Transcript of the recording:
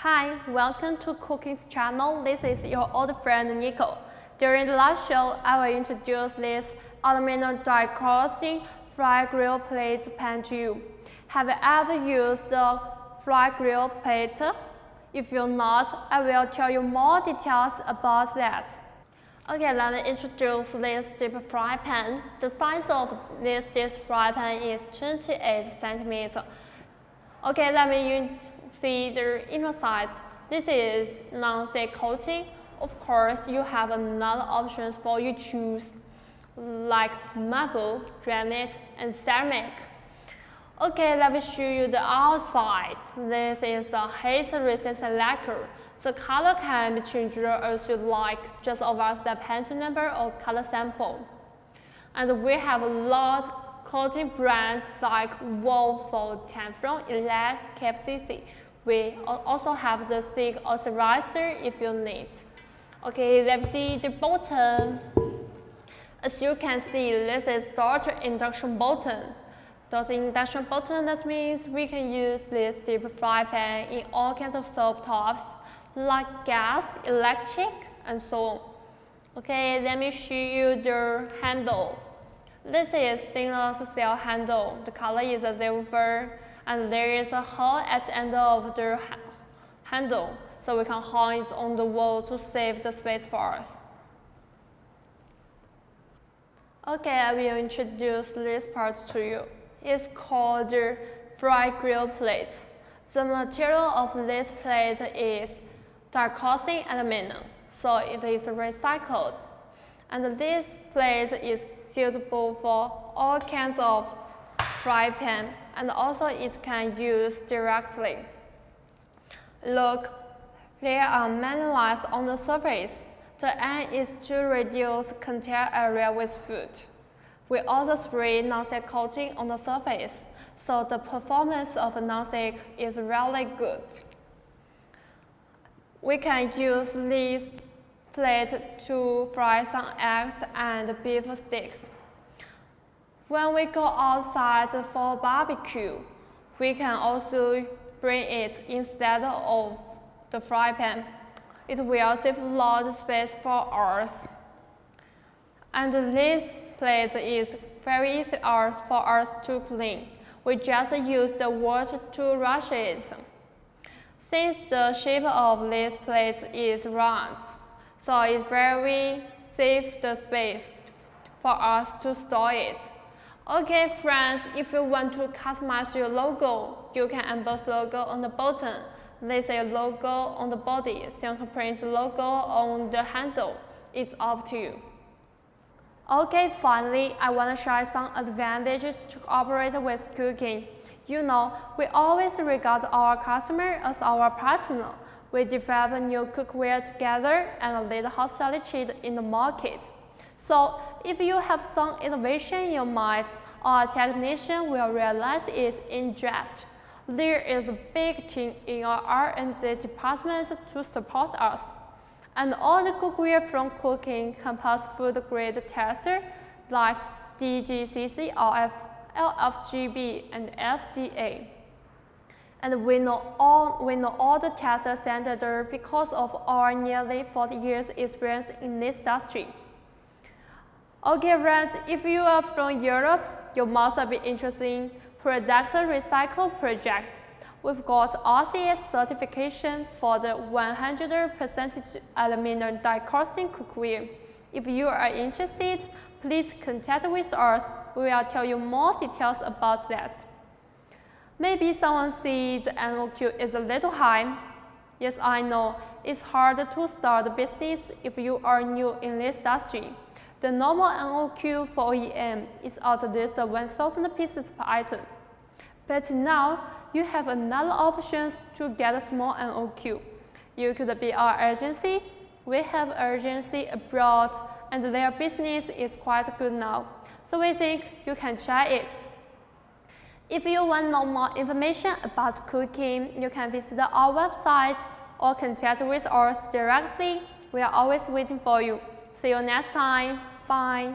Hi, welcome to Cooking's channel. This is your old friend Nico. During the last show, I will introduce this aluminum die-casting fry grill plate pan to you. Have you ever used a fry grill plate? If you're not, I will tell you more details about that. Okay, let me introduce this deep fry pan. The size of this deep fry pan is 28 centimeters. Okay, let me see the inner side. This is non-stick coating. Of course, you have another options for you choose, like marble, granite, and ceramic. Okay, let me show you the outside. This is the heat-resistant lacquer. The color can be changed as you like, just over the pantry number or color sample. And we have a large coating brand like Wolf for Teflon, Elect, KFCC. We also have the stick authorized if you need. Okay, let's see the button. As you can see, this is daughter induction button. Daughter induction button, that means we can use this deep fry pan in all kinds of stove tops, like gas, electric, and so on. Okay, let me show you the handle. This is stainless steel handle. The color is a silver, and there is a hole at the end of the handle, so we can hang it on the wall to save the space for us. Okay, I will introduce this part to you. It's called the fry grill plate. The material of this plate is die-casting aluminum, so it is recycled. And this plate is suitable for all kinds of fry pan, and also it can use directly. Look, there are many lines on the surface. The aim is to reduce contact area with food. We also spray non-stick coating on the surface, so the performance of non-stick is really good. We can use this plate to fry some eggs and beef sticks. When we go outside for barbecue, we can also bring it instead of the fry pan. It will save a lot of space for us. And this plate is very easy for us to clean. We just use the water to wash it. Since the shape of this plate is round, so it's very safe the space for us to store it. Okay friends, if you want to customize your logo, you can emboss logo on the button. This is logo on the body, so you can print the logo on the handle. It's up to you. Okay, finally, I want to share some advantages to operate with Cookerking. You know, we always regard our customer as our partner. We develop new cookware together and lead hot salad cheat in the market. So, if you have some innovation in your mind, our technician will realize it in draft. There is a big team in our R&D department to support us. And all the cookware from Cookerking can pass food grade tester like DGCCRF, LFGB, and FDA. And we know all the test standards because of our nearly 40 years experience in this industry. Okay friends, if you are from Europe, you must be interested in product recycle projects. We've got RCS certification for the 100% aluminum die-casting cookware. If you are interested, please contact with us. We will tell you more details about that. Maybe someone sees the NOQ is a little high. Yes, I know, it's hard to start a business if you are new in this industry. The normal NOQ for OEM is at least 1,000 pieces per item. But now, you have another option to get a small NOQ. You could be our agency. We have agency abroad, and their business is quite good now. So we think you can try it. If you want to know more information about Cookerking, you can visit our website or contact with us directly. We are always waiting for you. See you next time. Bye.